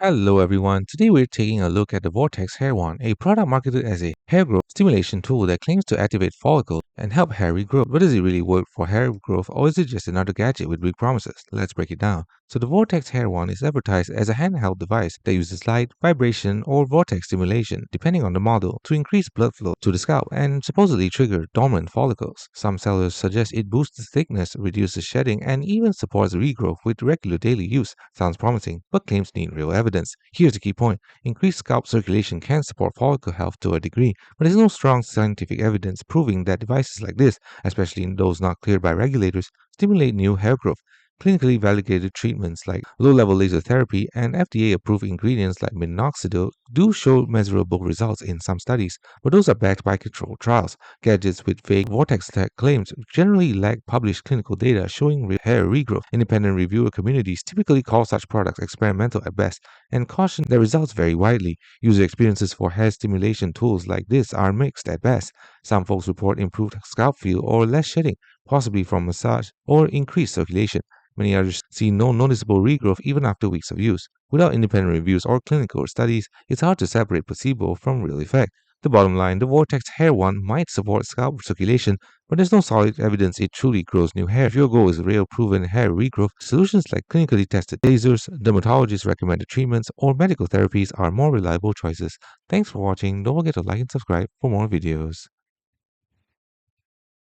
Hello everyone, today we're taking a look at the Vortex Hair Wand, a product marketed as a hair growth stimulation tool that claims to activate follicles and help hair regrow. But does it really work for hair growth or is it just another gadget with big promises? Let's break it down. So the Vortex Hair Wand is advertised as a handheld device that uses light, vibration, or vortex stimulation, depending on the model, to increase blood flow to the scalp and supposedly trigger dormant follicles. Some sellers suggest it boosts the thickness, reduces shedding, and even supports regrowth with regular daily use. Sounds promising, but claims need real evidence. Here's the key point. Increased scalp circulation can support follicle health to a degree, but there's no strong scientific evidence proving that devices like this, especially in those not cleared by regulators, stimulate new hair growth. Clinically validated treatments like low-level laser therapy and FDA-approved ingredients like minoxidil do show measurable results in some studies, but those are backed by controlled trials. Gadgets with vague vortex-tech claims generally lack published clinical data showing real hair regrowth. Independent reviewer communities typically call such products experimental at best and caution that results vary widely. User experiences for hair stimulation tools like this are mixed at best. Some folks report improved scalp feel or less shedding, possibly from massage or increased circulation. Many others see no noticeable regrowth even after weeks of use. Without independent reviews or clinical studies, it's hard to separate placebo from real effect. The bottom line, the Vortex Hair Wand might support scalp circulation, but there's no solid evidence it truly grows new hair. If your goal is real proven hair regrowth, solutions like clinically tested lasers, dermatologist recommended treatments, or medical therapies are more reliable choices. Thanks for watching. Don't forget to like and subscribe for more videos.